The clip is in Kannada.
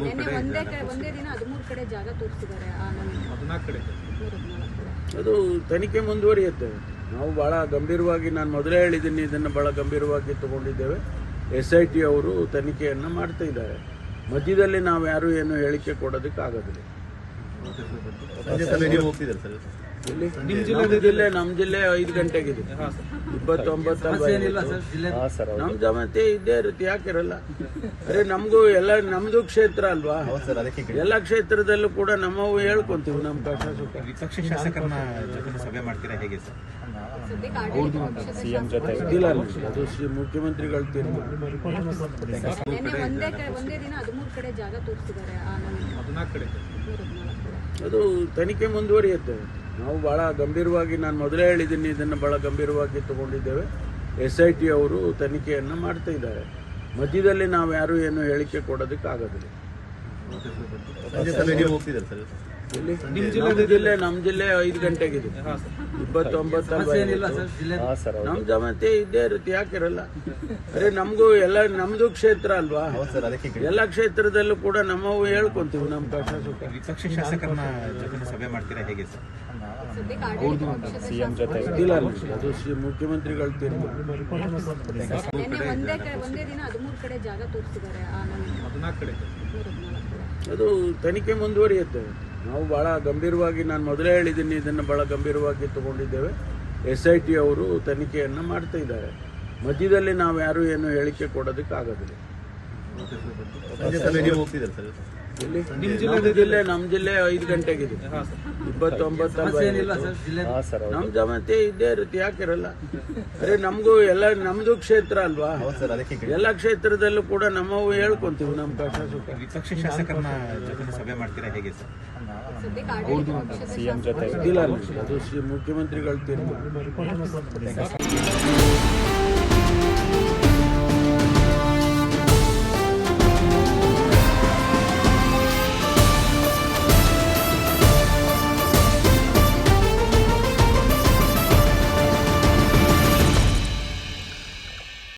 ಒಂದೇ ದಿನ 13 ಕಡೆ ಜಾಗ ತೋರಿಸಿದ್ದಾರೆ. 14 ಕಡೆ ಅದು ತನಿಖೆ ಮುಂದುವರಿಯುತ್ತೆ. ನಾವು ಬಹಳ ಗಂಭೀರವಾಗಿ, ನಾನು ಮೊದಲೇ ಹೇಳಿದ್ದೀನಿ, ಇದನ್ನು ಬಹಳ ಗಂಭೀರವಾಗಿ ತಗೊಂಡಿದ್ದೇವೆ. SIT ಅವರು ತನಿಖೆಯನ್ನು ಮಾಡ್ತಾ ಇದ್ದಾರೆ. ಮಧ್ಯದಲ್ಲಿ ನಾವು ಯಾರು ಏನು ಹೇಳಿಕೆ ಕೊಡೋದಕ್ಕೆ ಆಗೋದಿಲ್ಲ. ನಮ್ಮ ಜಿಲ್ಲೆ 5 ಗಂಟೆಗಿದೆ. 29 ನಮ್ಮ ಜಮಾತೆ ಇದ್ದೇ ಇರುತ್ತೆ, ಯಾಕಿರಲ್ಲ? ಅರೆ ನಮಗೂ ಎಲ್ಲ ನಮ್ದು ಕ್ಷೇತ್ರ ಅಲ್ವಾ? ಎಲ್ಲ ಕ್ಷೇತ್ರದಲ್ಲೂ ಕೂಡ ನಮ್ಮವು ಹೇಳ್ಕೊಂತೀವಿ ನಮ್ಮ ಕಷ್ಟ ಸುಖ. ವಿಪಕ್ಷ ಶಾಸಕರನ್ನ ಜೊತೆ ಸಭೆ ಮಾಡ್ತೀರಾ ಹೇಗೆ ಸರ್? ಇಲ್ಲ, ಅದು ಮುಖ್ಯಮಂತ್ರಿಗಳ ತೀರ್ಮಾನ. ಒಂದೇ ದಿನ 13 ಕಡೆ ಜಾಗ ತೋರಿಸಿದ್ದಾರೆ. 14 ಕಡೆ ಅದು ತನಿಖೆ ಮುಂದುವರಿಯುತ್ತೆ. ನಾವು ಬಹಳ ಗಂಭೀರವಾಗಿ, ನಾನು ಮೊದಲೇ ಹೇಳಿದ್ದೀನಿ, ಇದನ್ನು ಬಹಳ ಗಂಭೀರವಾಗಿ ತಗೊಂಡಿದ್ದೇವೆ. SIT ಅವರು ತನಿಖೆಯನ್ನು ಮಾಡ್ತಾ ಇದ್ದಾರೆ. ಮಧ್ಯದಲ್ಲಿ ನಾವು ಯಾರು ಏನು ಹೇಳಿಕೆ ಕೊಡೋದಕ್ಕೆ ಆಗೋದಿಲ್ಲ. ನಮ್ಮ ಜಿಲ್ಲೆ 5 ಗಂಟೆಗಿದೆ. 29 ನಮ್ಮ ಜಮಾತೆ ಇದ್ದೇ ಇರುತ್ತೆ, ಯಾಕಿರಲ್ಲ? ಅರೆ ನಮಗೂ ಎಲ್ಲ ನಮ್ದು ಕ್ಷೇತ್ರ ಅಲ್ವಾ? ಎಲ್ಲ ಕ್ಷೇತ್ರದಲ್ಲೂ ಕೂಡ ನಮ್ಮವು ಹೇಳ್ಕೊಂತೀವಿ ನಮ್ಮ ಕಷ್ಟ ಸುಖ. ವಿಪಕ್ಷ ಶಾಸಕರನ್ನ ಜೊತೆ ಸಭೆ ಮಾಡ್ತೀರಾ ಹೇಗೆ ಸರ್? ಇಲ್ಲ, ಅದು ಮುಖ್ಯಮಂತ್ರಿಗಳ ತೀರ್ಮಾನ. ಒಂದೇ ದಿನ 13 ಕಡೆ ಜಾಗ ತೋರಿಸಿದ್ದಾರೆ. 14 ಕಡೆ ಅದು ತನಿಖೆ ಮುಂದುವರಿಯುತ್ತೆ. ನಾವು ಬಹಳ ಗಂಭೀರವಾಗಿ, ನಾನು ಮೊದಲೇ ಹೇಳಿದ್ದೀನಿ, ಇದನ್ನು ಬಹಳ ಗಂಭೀರವಾಗಿ ತಗೊಂಡಿದ್ದೇವೆ. SIT ಅವರು ತನಿಖೆಯನ್ನು ಮಾಡ್ತಾ ಇದ್ದಾರೆ. ಮಧ್ಯದಲ್ಲಿ ನಾವು ಯಾರು ಏನು ಹೇಳಿಕೆ ಕೊಡೋದಕ್ಕೆ ಆಗೋದಿಲ್ಲ. ನಮ್ಮ ಜಿಲ್ಲೆ 5 ಗಂಟೆಗಿದೆ. 29 ನಮ್ಮ ಜಮಾತೆ ಇದ್ದೇ ಇರುತ್ತೆ, ಯಾಕಿರಲ್ಲ? ಅರೆ ನಮಗೂ ಎಲ್ಲ ನಮ್ದು ಕ್ಷೇತ್ರ ಅಲ್ವಾ? ಎಲ್ಲ ಕ್ಷೇತ್ರದಲ್ಲೂ ಕೂಡ ನಮ್ಮವು ಹೇಳ್ಕೊಂತೀವಿ ನಮ್ಮ ಕಷ್ಟ ಸುಖ. ವಿಪಕ್ಷ ಶಾಸಕರನ್ನ ಜೊತೆ ಸಭೆ ಮಾಡ್ತೀರಾ ಹೇಗೆ ಸರ್? ಇಲ್ಲ, ಅದು ಮುಖ್ಯಮಂತ್ರಿಗಳ ತೀರ್ಮಾನ.